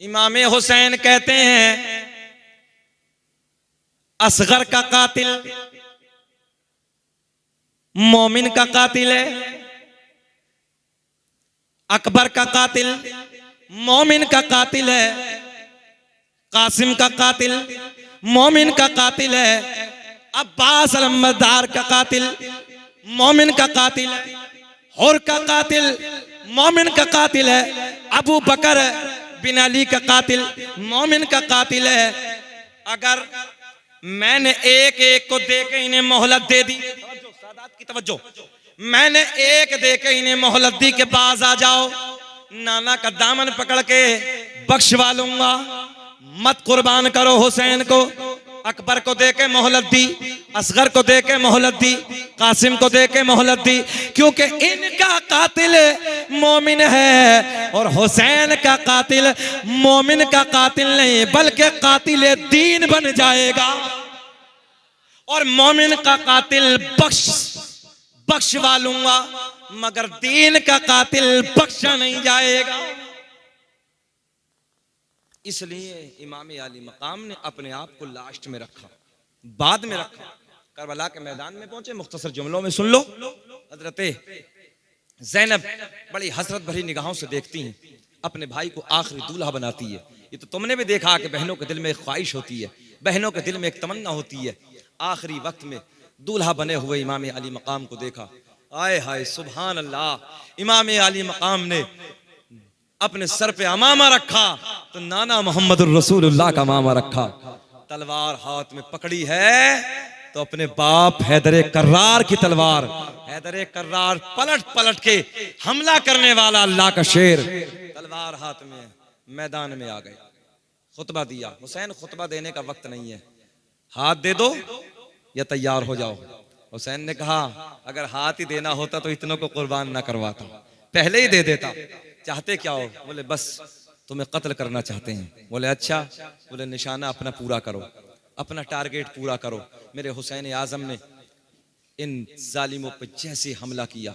इमाम हुसैन कहते हैं असगर का कातिल मोमिन का कातिल है, अकबर का कातिल मोमिन का कातिल है, कासिम का कातिल मोमिन का कातिल है, अब्बास अलमदार का कातिल मोमिन का कातिल है, हुर का कातिल मोमिन का कातिल है, अबू बकर बिन अली का कातिल मोमिन का कातिल है। अगर मैंने एक एक को दे के इन्हें मोहलत दे दी, सादात की तवज्जो, मैंने एक दे के इन्हें मोहलत दी के बाज आ जाओ, नाना का दामन पकड़ के बख्शवा लूंगा, मत कुर्बान करो हुसैन को। अकबर को दे के मोहलत दी, असगर को दे के मोहलत दी, कासिम को दे के मोहलत दी, क्योंकि इनका कातिल मोमिन है और हुसैन का कातिल मोमिन का कातिल नहीं बल्कि कातिल दीन बन जाएगा और मोमिन का कातिल बख्शवा लूंगा, मगर दीन का कातिल बख्शा नहीं जाएगा। इसलिए इमाम आली मकाम ने अपने आप को लास्ट में रखा, बाद में रखा। करबला के मैदान में पहुंचे, मुख्तसर जुमलों में सुन लो। हजरत ज़ैनब बड़ी हसरत भरी निगाहों से देखती हैं, अपने भाई को आखिरी दूल्हा बनाती है। ये तो तुमने भी देखा कि बहनों के दिल में एक ख्वाहिश होती है, बहनों के दिल में एक तमन्ना होती है। आखिरी वक्त में दूल्हा बने हुए इमाम अली मकाम को देखा, आए हाय सुभान अल्लाह। इमाम अली मकाम ने अपने सर पे अमामा रखा तो नाना मोहम्मद रसूलुल्लाह का अमामा रखा, तलवार हाथ में पकड़ी है तो अपने बाप हैदर कर्रार की तलवार, हैदर कर्रार पलट पलट के हमला करने वाला अल्लाह का शेर, तलवार हाथ में मैदान में आ गए। खुतबा दिया। हुसैन खुतबा देने का वक्त नहीं है, हाथ दे दो या तैयार हो जाओ। हुसैन ने कहा अगर हाथ ही देना होता तो इतनों को कुर्बान ना करवाता, पहले ही दे देता। चाहते क्या हो? बोले बस तुम्हें कत्ल करना चाहते हैं। बोले अच्छा। बोले निशाना अपना पूरा करो, अपना टारगेट पूरा करो। मेरे हुसैन आजम ने इन जालिमों पर जैसे हमला किया,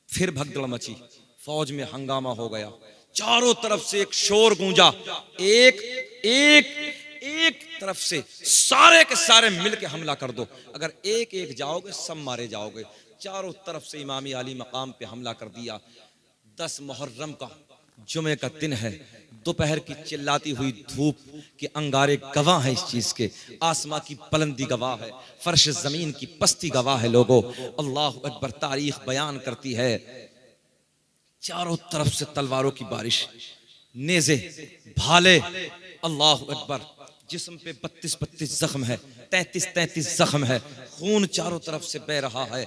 फिर भगदड़ मची, फौज में हंगामा हो गया, चारों तरफ से एक शोर गूंजा, एक तरफ से सारे के सारे मिलके हमला कर दो, अगर एक एक जाओगे सब मारे जाओगे। चारों तरफ से इमामी आली मकाम पे हमला कर दिया। 10 मुहर्रम का जुमे का दिन है, दोपहर की चिल्लाती हुई धूप के अंगारे गवाह है इस चीज के, आसमां की बुलंदी गवाह है, फर्श जमीन की पस्ती गवाह है। लोगों अल्लाह अकबर, तारीख बयान करती है, चारों तरफ से तलवारों की बारिश, नेज़े, भाले, अल्लाह अकबर। जिस्म पे 32 जख्म है, 33 जख्म है, खून चारों तरफ से बह रहा है।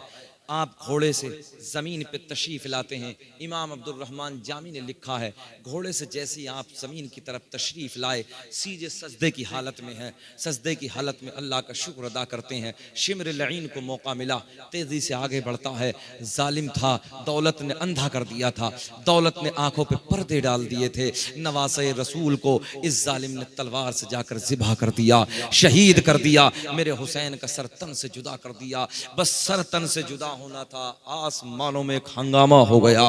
आप घोड़े से जमीन पे तशरीफ लाते हैं। इमाम अब्दुल रहमान जामी ने लिखा है, घोड़े से जैसे ही आप जमीन की तरफ तशरीफ लाए, सीधे सजदे की हालत में है, सजदे की हालत में अल्लाह का शुक्र अदा करते हैं। शिमर लईन को मौका मिला, तेजी से आगे बढ़ता है। जालिम था, दौलत ने अंधा कर दिया था, दौलत ने आंखों पे पर्दे डाल दिए थे। नवासे रसूल को इस जालिम ने तलवार से जाकर ज़िबा कर दिया, शहीद कर दिया। मेरे हुसैन का सर तन से जुदा कर दिया। बस सर तन से जुदा होना था, आसमानों में एक हंगामा हो गया,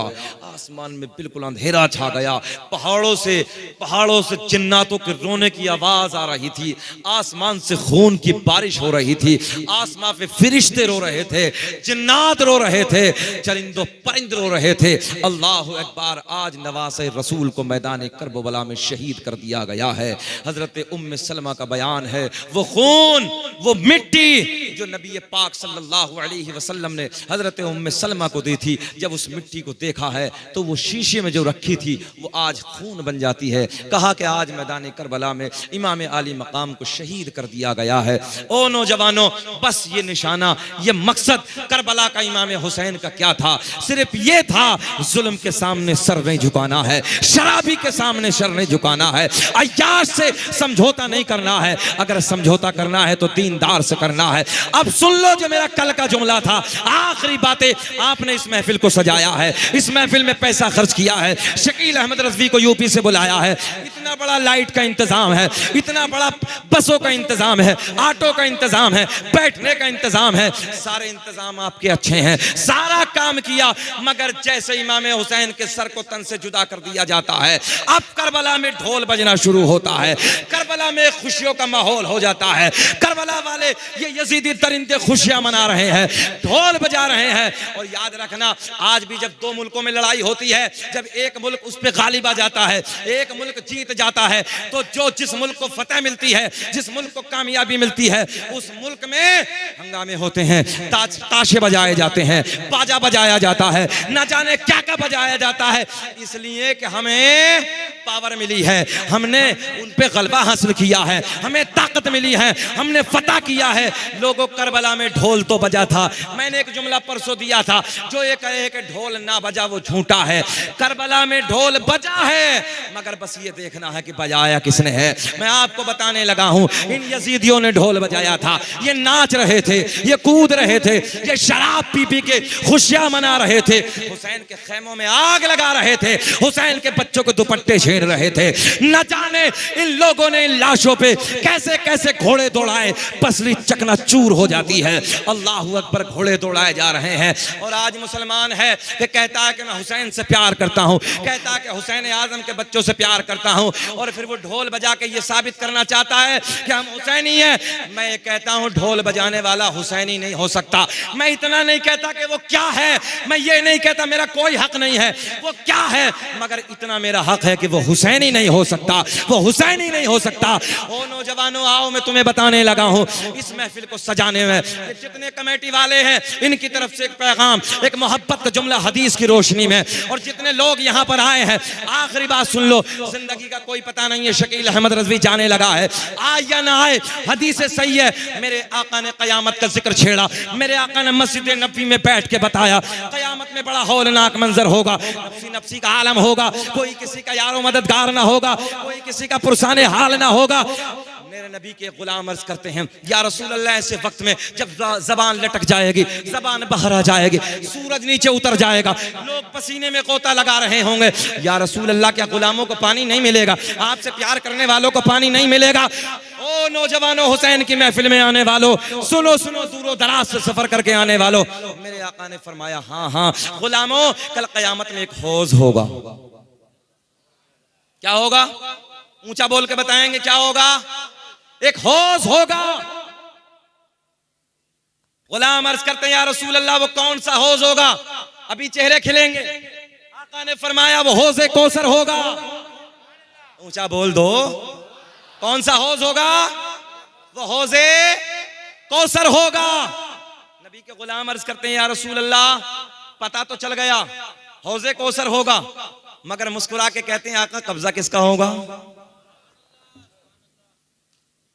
आसमान में बिल्कुल अंधेरा छा गया। पहाड़ों से जिन्नातों के रोने की आवाज आ रही थी, आसमान से खून की बारिश हो रही थी, आसमान पे फरिश्ते रो रहे थे, जिन्नात रो रहे थे, चरिंदो परिंद रो रहे थे। अल्लाह अकबर। आज नवासे रसूल को मैदान करबला में शहीद कर दिया गया है। हजरत उम्मे सलमा का बयान है, वो खून, वो मिट्टी जो नबी पाक सल्लल्लाहु अलैहि वसल्लम ने हजरत उम्मे सलमा को दी थी, जब उस मिट्टी को देखा है तो वो शीशे में जो रखी थी वो आज खून बन जाती है। कहा कि आज मैदान करबला में इमाम आली मकाम को शहीद कर दिया गया है। ओ नौजवानों, बस ये निशाना, ये मकसद करबला का इमाम हुसैन का क्या था? सिर्फ ये था, जुल्म के सामने सर नहीं झुकाना है, शराबी के सामने सर नहीं झुकाना है, अय्याश से समझौता नहीं करना है। अगर समझौता करना है तो दीनदार से करना है, अब सुन लो जो मेरा कल का जुमला था, आखिरी बातें। आपने इस महफिल को सजाया है, इस महफिल में पैसा खर्च किया है, शकील अहमद रज़वी को यूपी से बुलाया है, इतना बड़ा लाइट का इंतजाम है, इतना बड़ा बसों का इंतजाम है, ऑटो का इंतजाम है, बैठने का इंतजाम है, सारे इंतजाम आपके अच्छे हैं, सारा काम किया। मगर जैसे इमाम हुसैन के सर को तन से जुदा कर दिया जाता है, अब करबला में ढोल बजना शुरू होता है, करबला में खुशियों का माहौल हो जाता है। करबला वाले ये यजीदी दरिंदे खुशियां मना रहे हैं, ढोल बजा रहे हैं। और याद रखना, आज भी जब दो मुल्कों में लड़ाई होती है, जब एक मुल्क उस पे गालिब आ जाता है, एक मुल्क जीत जाता है, तो जिस मुल्क को फतह मिलती है, जिस मुल्क को कामयाबी मिलती है, उस मुल्क में हंगामे होते हैं, ताशे बजाए जाते हैं, बाजा बजाया जाता है, न जाने क्या क्या बजाया जाता है, इसलिए कि हमें पावर मिली है, हमने उन पे गलबा हासिल किया है, हमें ताकत मिली है, हमने फतह किया है। लोगों, करबला में ढोल तो बजा था। मैंने एक जुमला परसों दिया था, जो ये कहे कि ढोल ना बजा वो झूठा है। करबला में ढोल बजा है, मगर बस ये देखना है कि बजाया किसने है। मैं आपको बताने लगा हूं, इन यजीदियों ने ढोल बजाया था, ये नाच रहे थे, ये कूद रहे थे, ये शराब पी पी के खुशियां मना रहे थे, हुसैन के खेमों में आग लगा रहे थे, हुसैन के बच्चों को दुपट्टे छीन रहे थे। न जाने इन लोगों ने इन लाशों पे कैसे कैसे घोड़े दौड़ाए, पसली चकनाचूर हो जाती है। अल्लाहू अकबर, घोड़े दौड़ाए जा रहे हैं। और आज मुसलमान है कि कहता है कि मैं हुसैन से प्यार करता हूं, कहता है कि हुसैन आजम के बच्चों से प्यार करता हूं, और फिर वो ढोल बजा के ये साबित करना चाहता है कि हम हुसैनी हैं। मैं ये कहता हूं, ढोल बजाने वाला हुसैनी नहीं हो सकता। मैं इतना नहीं कहता कि वो क्या है, मैं ये नहीं कहता मेरा कोई हक नहीं है, वो क्या है, मगर इतना मेरा हक है कि वो हुसैनी नहीं हो सकता, वो हुसैनी नहीं हो सकता। ओ नौजवानों, आओ मैं तुम्हें बताने लगा हूं, इस महफिल को सजाने में जितने कमेटी वाले हैं, इनकी तरफ से एक पैगाम, एक मोहब्बत का जुमला हदीस की रोशनी में। और जितने लोग यहाँ पर आए हैं, आखिरी बात सुन लो, जिंदगी का कोई पता नहीं है, शकील अहमद रज़वी जाने लगा है, आए या ना आए, हदीस सही है। मेरे आका ने कयामत का जिक्र छेड़ा, मेरे आका ने मस्जिद नबी में बैठ के बताया, कयामत में बड़ा हौलनाक मंजर होगा, नफ्सी नफ्सी का आलम होगा, कोई किसी का यारो मददगार ना होगा, कोई किसी का पुरसाने हाल ना होगा। मेरे नबी के गुलाम अर्ज करते हैं, या रसूल अल्लाह, ऐसे वक्त में जब जबान लटक जाएगी, जबान बाहर आ जाएगी, सूरज नीचे उतर जाएगा, लोग पसीने में गोता लगा रहे होंगे, या रसूल अल्लाह, क्या गुलामों को पानी नहीं मिलेगा, आपसे प्यार करने वालों को पानी नहीं मिलेगा? ओ नौजवानों, हुसैन की महफिल में आने वालों, सुनो सुनो, दूरों दराज से सफर करके आने वालों, मेरे आका ने फरमाया, हाँ हाँ गुलामों, कल कयामत में एक हौज होगा। क्या होगा? ऊंचा बोल के बताएंगे, क्या होगा? एक हौज होगा। गुलाम अर्ज करते हैं, या रसूल अल्लाह, वो कौन सा हौज होगा? अभी चेहरे खिलेंगे। आका ने फरमाया, वो हौज़े कौसर होगा। ऊंचा बोल दो, कौन सा हौज होगा? वो हौज़े कौसर होगा। नबी के गुलाम अर्ज करते हैं, या रसूल अल्लाह, पता तो चल गया हौज़े कौसर होगा, मगर मुस्कुरा के कहते हैं, आका कब्जा किसका होगा?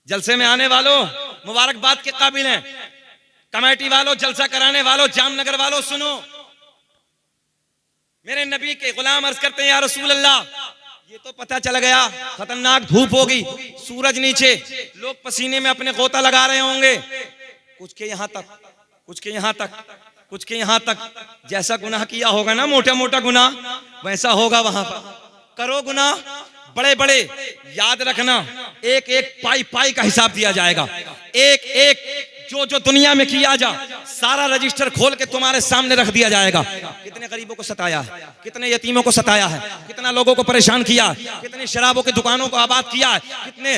जलसे में आने वालों, मुबारकबाद के काबिल हैं। कमेटी वालों, जलसा कराने वालों, जामनगर वालों, सुनो, मेरे नबी के गुलाम अर्ज करते हैं, या रसूल अल्लाह, ये तो पता चल गया खतरनाक धूप होगी, सूरज नीचे, लोग पसीने में अपने गोता लगा रहे होंगे, कुछ के यहां तक, कुछ के यहां तक, कुछ के यहां तक। जैसा गुनाह किया होगा ना, मोटा मोटा गुनाह, वैसा होगा वहां पर। करो गुनाह बड़े बड़े, याद रखना, एक एक पाई पाई का हिसाब दिया जाएगा। एक एक जो जो दुनिया में किया जा, सारा रजिस्टर खोल के तुम्हारे सामने रख दिया जाएगा। कितने गरीबों को सताया है, कितने यतीमों को सताया है, कितना लोगों को परेशान किया, कितनी शराबों की दुकानों को आबाद किया है, कितने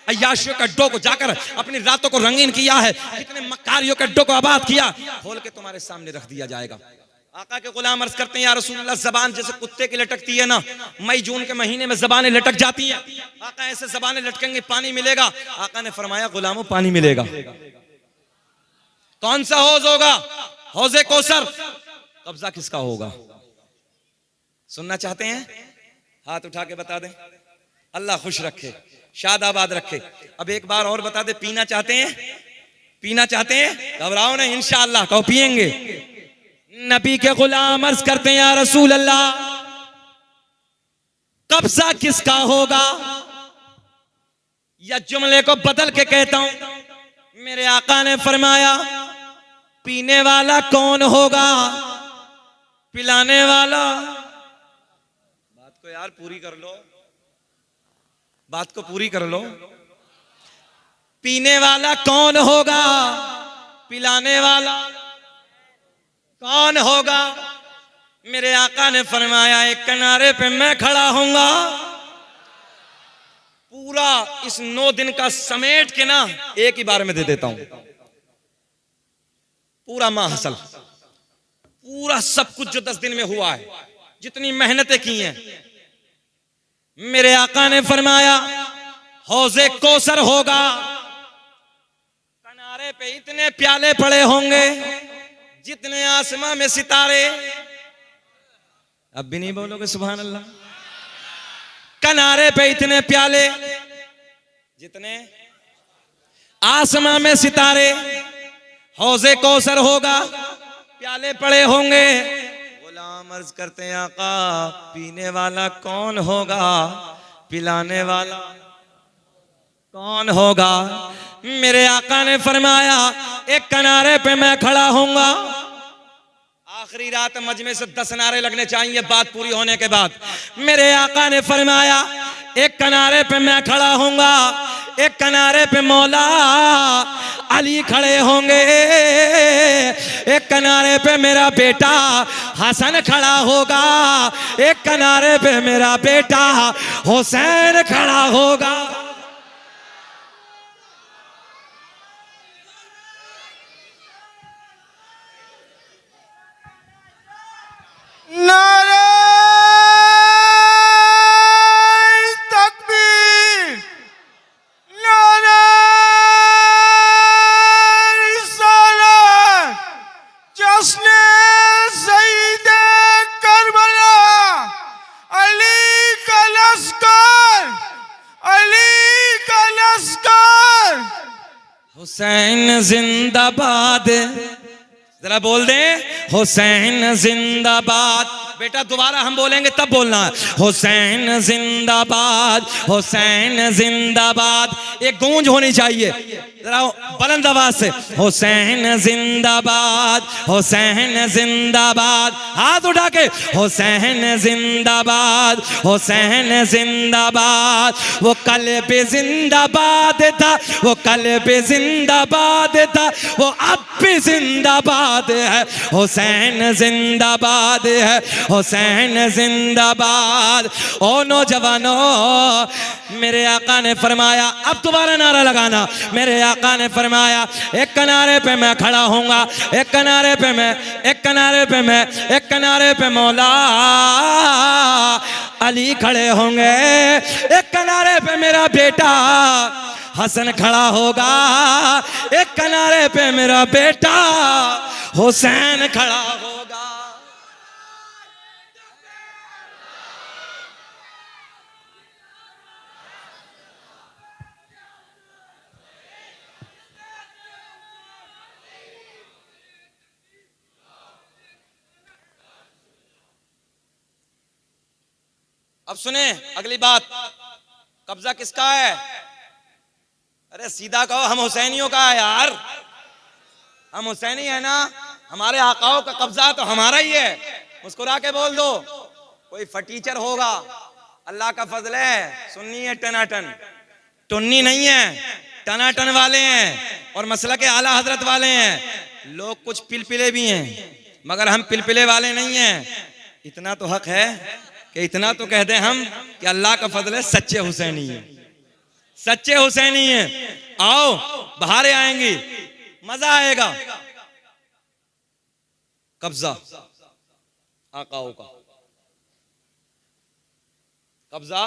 अय्याशियों के अड्डों को जाकर अपनी रातों को रंगीन किया है, कितने मक्कारियों के अड्डों को आबाद किया, खोल के तुम्हारे सामने रख दिया जाएगा। आका के गुलाम अर्ज करते हैं, या रसूलुल्लाह, जबान जैसे कुत्ते की लटकती है ना, मई जून के महीने में जबानें लटक जाती हैं, आका ऐसे जबानें लटकेंगे, पानी मिलेगा। आका ने फरमाया, गुलामों पानी मिलेगा। कौन सा हौज होगा? हौज़े कौसर। कब्जा किसका होगा? सुनना चाहते हैं? हाथ उठा के बता दें। अल्लाह खुश रखे, शादाबाद रखे। अब एक बार और बता दे, पीना चाहते हैं? पीना चाहते हैं? घबराओ नहीं, इंशाअल्लाह कहो पिएंगे। नबी के गुलाम अर्ज करते हैं, या रसूल अल्लाह, कब्जा किसका होगा? या जुमले को बदल के कहता हूं, मेरे आका ने फरमाया पीने वाला कौन होगा, पिलाने वाला। बात को यार पूरी कर लो, बात को पूरी कर लो। पीने वाला कौन होगा, पिलाने वाला कौन होगा। मेरे आका ने फरमाया एक किनारे पे मैं खड़ा होऊंगा, पूरा इस 9 दिन का समेट के ना एक ही बार में दे देता हूं। पूरा माहसल, पूरा सब कुछ जो 10 दिन में हुआ है, जितनी मेहनतें की हैं। मेरे आका ने फरमाया हौजे कौसर होगा, किनारे पे इतने प्याले पड़े होंगे जितने आसमां में सितारे। अब भी नहीं बोलोगे सुभान अल्लाह। किनारे पे इतने प्याले जितने आसमां में सितारे। हौजे कौसर होगा, प्याले पड़े होंगे। गुलाम अर्ज करते हैं आका पीने वाला कौन होगा, पिलाने वाला कौन होगा। मेरे आका ने फरमाया एक किनारे पे मैं खड़ा होऊंगा। आखिरी रात मजमे से 10 नारे लगने चाहिए बात पूरी होने के बाद। मेरे आका ने फरमाया एक किनारे पे मैं खड़ा होऊंगा, एक किनारे पे मौला अली खड़े होंगे, एक किनारे पे मेरा बेटा हसन खड़ा होगा, एक किनारे पे मेरा बेटा हुसैन खड़ा होगा। नारे तकबीर, नारे रिसालत, जश्न सईदे करबला, अली का लश्कर, अली का लश्कर। हुसैन जिंदाबाद, जरा बोल दे हुसैन जिंदाबाद। बेटा दोबारा हम बोलेंगे तब बोलना है हुसैन जिंदाबाद, हुसैन जिंदाबाद। एक गूंज होनी चाहिए जरा बुलंद आवाज से, हुसैन जिंदाबाद, हुसैन जिंदाबाद। हाथ उठा के हुसैन जिंदाबाद, हुसैन जिंदाबाद। वो कल पे जिंदाबाद था, वो कल पे जिंदाबाद था, वो अब भी जिंदाबाद है। हुसैन जिंदाबाद है, हुसैन जिंदाबाद। ओ नौजवानों मेरे आका ने फरमाया, अब दोबारा नारा लगाना। मेरे आका ने फरमाया एक किनारे पे मैं खड़ा होऊंगा, एक किनारे पे मैं, एक किनारे पे मैं, एक किनारे पे मौला अली खड़े होंगे, एक किनारे पे मेरा बेटा हसन खड़ा होगा, एक किनारे पे मेरा बेटा हुसैन खड़ा होगा। अब सुने अगली बात, कब्जा किसका है? अरे सीधा कहो हम हुसैनियों का है यार, हम हुसैनी है ना, हमारे आकाओं का कब्जा तो हमारा ही है। मुस्कुरा के बोल दो। कोई फटीचर होगा, अल्लाह का फजल है, सुन्नी है टनाटन, टुन्नी नहीं है, टनाटन वाले हैं और मसला के आला हजरत वाले हैं। लोग कुछ पिलपिले भी हैं मगर हम पिलपिले वाले नहीं हैं। इतना तो हक है कि इतना तो कह दें हम कि अल्लाह का फजल है, सच्चे हुसैनी है, सच्चे हुसैनी है। आओ बहारें आएंगी, मजा आएगा। कब्जा आकाओं का, कब्जा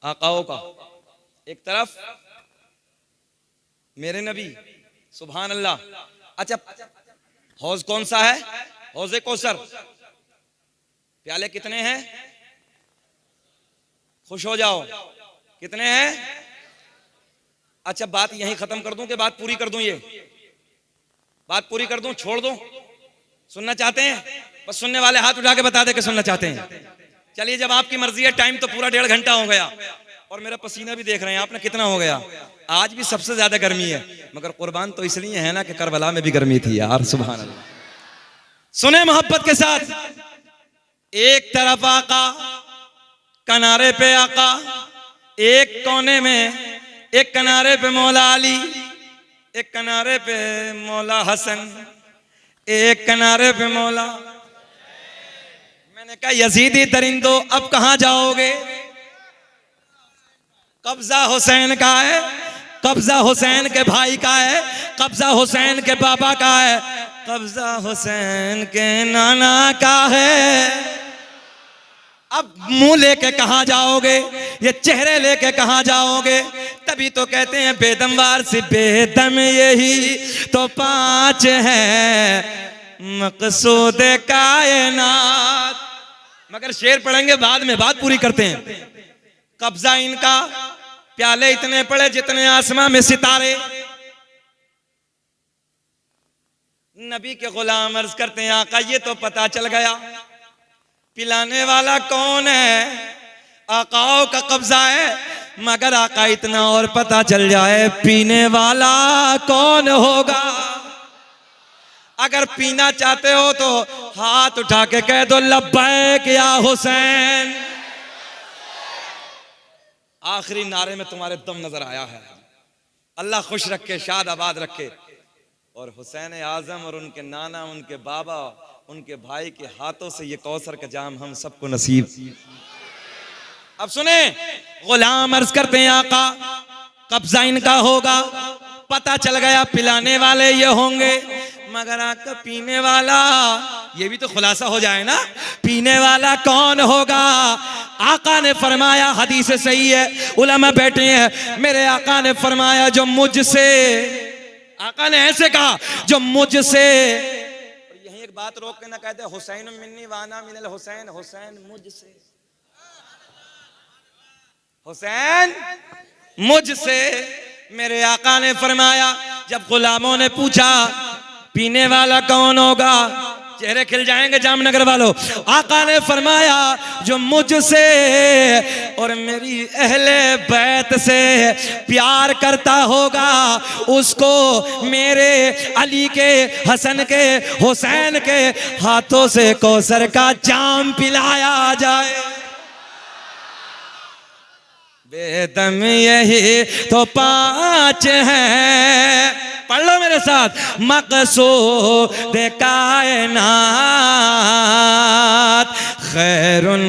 आकाओं का। एक तरफ मेरे नबी सुभान अल्लाह। अच्छा हौज कौन सा है? हौजे कौसर। प्याले कितने हैं? खुश हो जाओ, कितने हैं? अच्छा बात यहीं खत्म कर दूं कि बात पूरी कर दूं? ये बात पूरी कर दूं, छोड़ दूं? सुनना चाहते हैं? बस सुनने वाले हाथ उठा के बता दे कि सुनना चाहते हैं। चलिए जब आपकी मर्जी है, टाइम तो पूरा 1.5 घंटा हो गया। और मेरा पसीना भी देख रहे हैं आपने कितना हो गया। आज भी सबसे ज्यादा गर्मी है, मगर कुर्बान तो इसलिए है ना कि करबला में भी गर्मी थी यार। सुभान अल्लाह। सुने मोहब्बत के साथ, एक तरफ आका, किनारे पे आका, एक कोने में, एक किनारे पे मौला अली, एक किनारे पे मौला हसन, एक किनारे पे मौला। मैंने कहा यजीदी दरिंदो अब कहां जाओगे? कब्जा हुसैन का है, कब्जा हुसैन के भाई का है, कब्जा हुसैन के बाबा का है, कब्जा हुसैन के नाना का है। अब मुंह लेके कहां जाओगे? ये चेहरे लेके कहां जाओगे? तभी तो कहते हैं बेदमवार से बेदम यही तो पांच है मकसूद कायनात। मगर शेर पढ़ेंगे बाद में, बात पूरी करते हैं। कब्जा इनका, प्याले इतने पड़े जितने आसमां में सितारे। नबी के गुलाम अर्ज करते हैं आका ये तो पता चल गया पिलाने वाला कौन है, आकाओं का कब्जा है, मगर आका इतना और पता चल जाए पीने वाला कौन होगा। अगर पीना चाहते हो तो हाथ उठा के कह दो लब्बैक या हुसैन। आखिरी नारे में तुम्हारे दम नजर आया है। अल्लाह खुश रखे, शाद आबाद रखे। और हुसैन आजम और उनके नाना, उनके बाबा, उनके भाई के हाथों से ये कौसर का जाम हम सबको नसीब। अब सुने, गुलाम अर्ज करते हैं आका कब्जा इनका होगा, पता चल गया पिलाने वाले ये होंगे, मगर आका पीने वाला, ये भी तो खुलासा हो जाए ना, पीने वाला कौन होगा। आका ने फरमाया, हदीस सही है, उलमा बैठे हैं, मेरे आका ने फरमाया जो मुझसे, आका ने ऐसे कहा जो मुझसे, यही एक बात रोक के ना कहते हुसैन मिन्नी वाना मिनल हुसैन, हुसैन मुझसे, हुसैन मुझसे। मेरे आका ने फरमाया, जब गुलामों ने पूछा पीने वाला कौन होगा, चेहरे खिल जाएंगे जामनगर वालों। आका ने फरमाया जो मुझसे और मेरी अहले बैत से प्यार करता होगा उसको मेरे अली के, हसन के, हुसैन के हाथों से कौसर का जाम पिलाया जाए। बेदम यही तो पांच हैं, पढ़ लो मेरे साथ, मकसूद कायनात खैरुन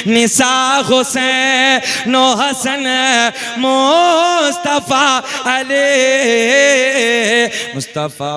निसा हुसैन हसन मुस्तफा अली मुस्तफा।